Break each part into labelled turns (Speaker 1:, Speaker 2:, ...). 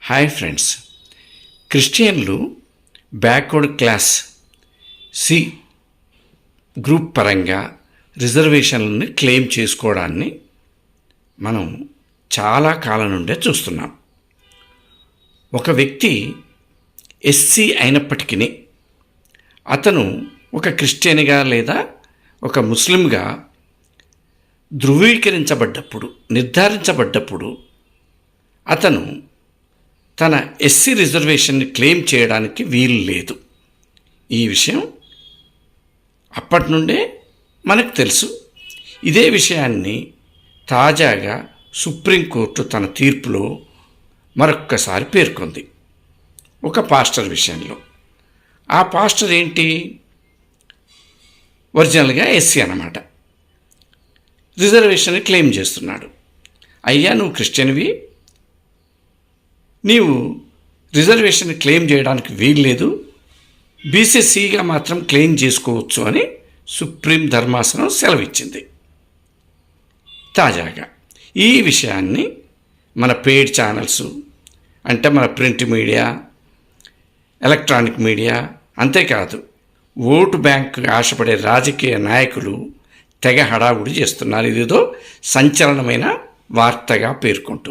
Speaker 1: Hi friends, క్రిస్టియన్లు backward class C group పరంగా రిజర్వేషన్లని క్లెయిమ్ చేసుకోవడాన్ని మనం చాలా కాలం నుండే చూస్తున్నాం. ఒక వ్యక్తి ఎస్సీ అయినప్పటికీ అతను ఒక క్రిస్టియన్గా లేదా ఒక ముస్లింగా ధృవీకరించబడ్డప్పుడు, నిర్ధారించబడ్డప్పుడు అతను తన ఎస్సీ రిజర్వేషన్ని క్లెయిమ్ చేయడానికి వీలు లేదు. ఈ విషయం అప్పటి నుండే మనకు తెలుసు. ఇదే విషయాన్ని తాజాగా సుప్రీంకోర్టు తన తీర్పులో మరొక్కసారి పేర్కొంది. ఒక పాస్టర్ విషయంలో. ఆ పాస్టర్ ఏంటి? ఒరిజినల్గా ఎస్సీ అన్నమాట. రిజర్వేషన్ని క్లెయిమ్ చేస్తున్నాడు. అయ్యా, నువ్వు క్రిస్టియన్వి, నీవు రిజర్వేషన్ క్లెయిమ్ చేయడానికి వీల్లేదు, బీసీసీగా మాత్రం క్లెయిమ్ చేసుకోవచ్చు అని సుప్రీం ధర్మాసనం సెలవిచ్చింది. తాజాగా ఈ విషయాన్ని మన పెయిడ్ ఛానల్స్, అంటే మన ప్రింట్ మీడియా, ఎలక్ట్రానిక్ మీడియా, అంతేకాదు ఓటు బ్యాంకు ఆశపడే రాజకీయ నాయకులు తెగ హడావుడి చేస్తున్నారు. ఇదేదో సంచలనమైన వార్తగా పేర్కొంటూ.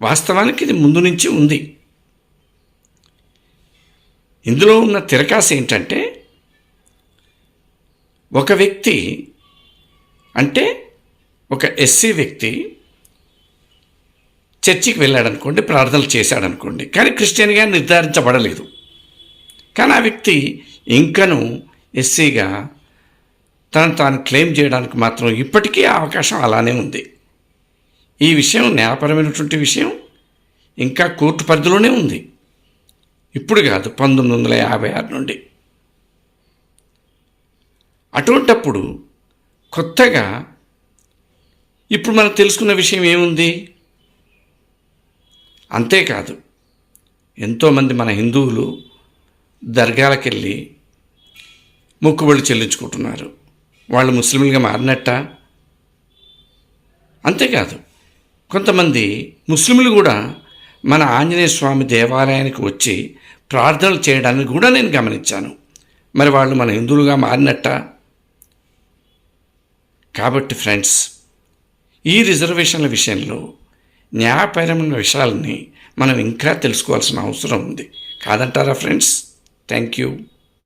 Speaker 1: వాస్తవానికి ఇది ముందు నుంచి ఉంది. ఇందులో ఉన్న తిరకాసు ఏంటంటే, ఒక వ్యక్తి, అంటే ఒక ఎస్సీ వ్యక్తి చర్చికి వెళ్ళాడనుకోండి, ప్రార్థనలు చేశాడనుకోండి, కానీ క్రిస్టియన్గా నిర్ధారించబడలేదు. కానీ ఆ వ్యక్తి ఇంకను ఎస్సీగా తను తాను క్లెయిమ్ చేయడానికి మాత్రం ఇప్పటికీ అవకాశం అలానే ఉంది. ఈ విషయం న్యాయపరమైనటువంటి విషయం ఇంకా కోర్టు పరిధిలోనే ఉంది. ఇప్పుడు కాదు, 1956 నుండి. అటువంటప్పుడు కొత్తగా ఇప్పుడు మనం తెలుసుకున్న విషయం ఏముంది? అంతేకాదు, ఎంతోమంది మన హిందువులు దర్గాలకు వెళ్ళి మొక్కుబడులు చెల్లించుకుంటున్నారు. వాళ్ళు ముస్లింలుగా మారినట్ట? అంతేకాదు, కొంతమంది ముస్లింలు కూడా మన ఆంజనేయ స్వామి దేవాలయానికి వచ్చి ప్రార్థనలు చేయడానికి కూడా నేను గమనించాను. మరి వాళ్ళు మన హిందువులుగా మారినట్ట? కాబట్టి ఫ్రెండ్స్, ఈ రిజర్వేషన్ల విషయంలో న్యాయపరమైన విషయాలని మనం ఇంకా తెలుసుకోవాల్సిన అవసరం ఉంది. కాదంటారా ఫ్రెండ్స్? Thank you.